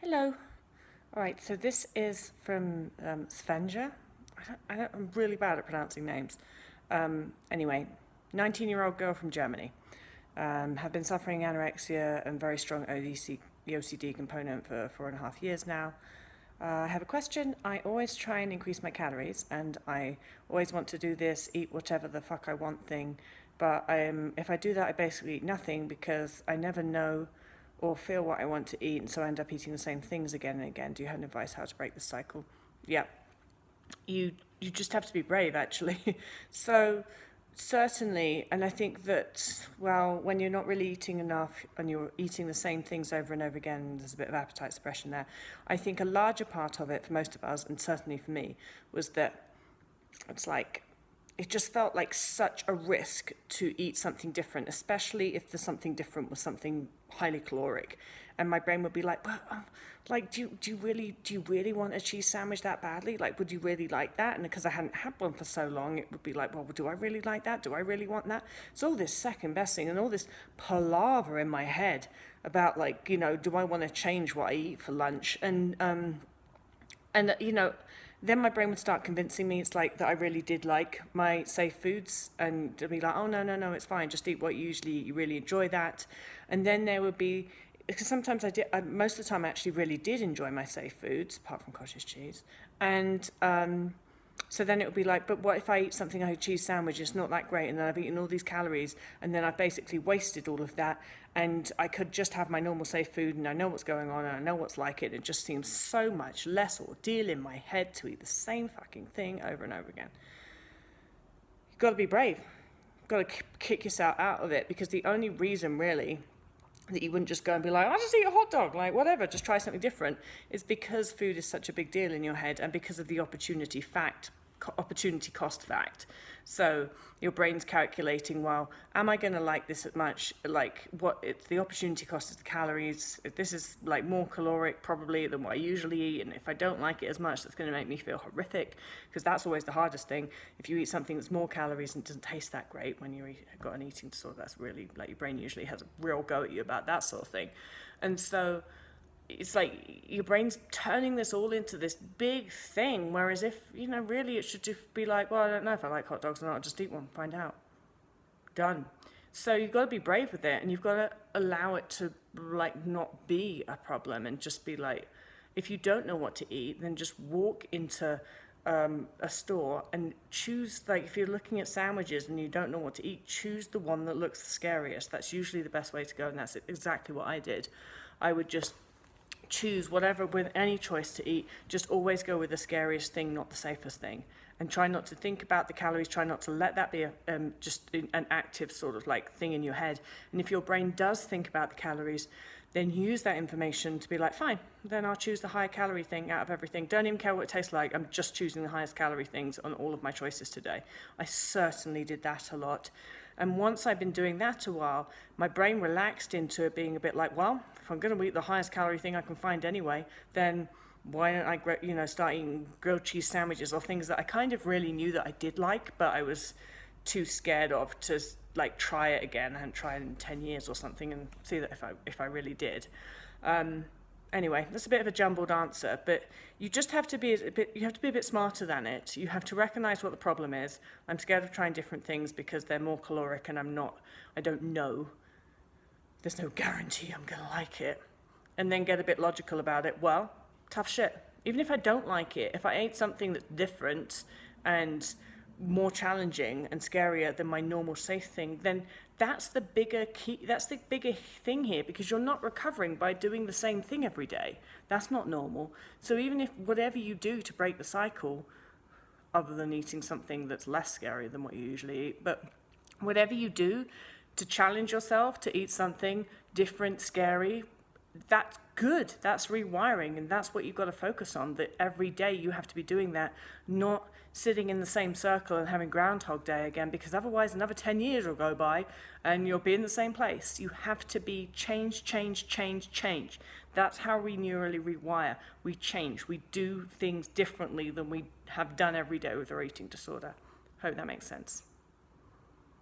Hello. All right, so this is from Svenja. I'm really bad at pronouncing names. Anyway, 19-year-old girl from Germany. Have been suffering anorexia and very strong OCD component for 4.5 years now. I have a question. I always try and increase my calories, and I always want to do this, eat whatever the fuck I want thing. But if I do that, I basically eat nothing because I never know or feel what I want to eat, and so I end up eating the same things again and again. Do you have any advice how to break this cycle? Yeah, you just have to be brave, actually. So certainly, and I think that, well, when you're not really eating enough and you're eating the same things over and over again, there's a bit of appetite suppression there. I think a larger part of it for most of us, and certainly for me, was that it's like it just felt like such a risk to eat something different, especially if the something different was something highly caloric. And my brain would be like, well, like, do you really want a cheese sandwich that badly? Like, would you really like that? And because I hadn't had one for so long, it would be like, well, do I really like that? Do I really want that? It's all this second best and all this palaver in my head about, like, do I want to change what I eat for lunch? And then my brain would start convincing me it's like that I really did like my safe foods, and to be like, oh, no, it's fine, just eat what you usually eat, you really enjoy that. And then there would be, because sometimes most of the time I actually really did enjoy my safe foods, apart from cottage cheese. And so then it would be like, but what if I eat something like a cheese sandwich, it's not that great, and then I've eaten all these calories, and then I've basically wasted all of that, and I could just have my normal safe food, and I know what's going on, and I know what's like it. It just seems so much less ordeal in my head to eat the same fucking thing over and over again. You've got to be brave. You've got to kick yourself out of it, because the only reason, really, that you wouldn't just go and be like, I'll just eat a hot dog, like whatever, just try something different, is because food is such a big deal in your head, and because of the opportunity cost fact. So your brain's calculating, well, am I going to like this as much? Like, what it's the opportunity cost is the calories. If this is like more caloric probably than what I usually eat, and if I don't like it as much, that's going to make me feel horrific, because that's always the hardest thing. If you eat something that's more calories and doesn't taste that great when you've got an eating disorder, that's really, like, your brain usually has a real go at you about that sort of thing. And so it's like your brain's turning this all into this big thing, whereas if, really it should just be like, well, I don't know if I like hot dogs or not, I'll just eat one, find out. Done. So you've got to be brave with it, and you've got to allow it to, like, not be a problem, and just be like, if you don't know what to eat, then just walk into a store and choose, like, if you're looking at sandwiches and you don't know what to eat, choose the one that looks the scariest. That's usually the best way to go, and that's exactly what I did. I would just choose whatever, with any choice to eat, just always go with the scariest thing, not the safest thing, and try not to think about the calories. Try not to let that be just an active sort of like thing in your head. And if your brain does think about the calories, then use that information to be like, fine, then I'll choose the higher calorie thing out of everything. Don't even care what it tastes like. I'm just choosing the highest calorie things on all of my choices today. I certainly did that a lot. And once I've been doing that a while, my brain relaxed into it being a bit like, well, if I'm going to eat the highest calorie thing I can find anyway, then why don't I start eating grilled cheese sandwiches, or things that I kind of really knew that I did like, but I was too scared of to, like, try it again. I hadn't tried it in 10 years or something, and see that if I really did. Anyway, that's a bit of a jumbled answer, but you just have to be a bit smarter than it. You have to recognize what the problem is. I'm scared of trying different things because they're more caloric, and I don't know. There's no guarantee I'm going to like it. And then get a bit logical about it. Well, tough shit. Even if I don't like it, if I ate something that's different and more challenging and scarier than my normal safe thing, then that's the bigger key. That's the bigger thing here, because you're not recovering by doing the same thing every day. That's not normal. So even if whatever you do to break the cycle, other than eating something that's less scary than what you usually eat, but whatever you do to challenge yourself to eat something different, scary, that's good. That's rewiring, and that's what you've got to focus on, that every day you have to be doing that, not sitting in the same circle and having Groundhog Day again, because otherwise another 10 years will go by and you'll be in the same place. You have to be change. That's how we neurally rewire. We change. We do things differently than we have done every day with our eating disorder. Hope that makes sense.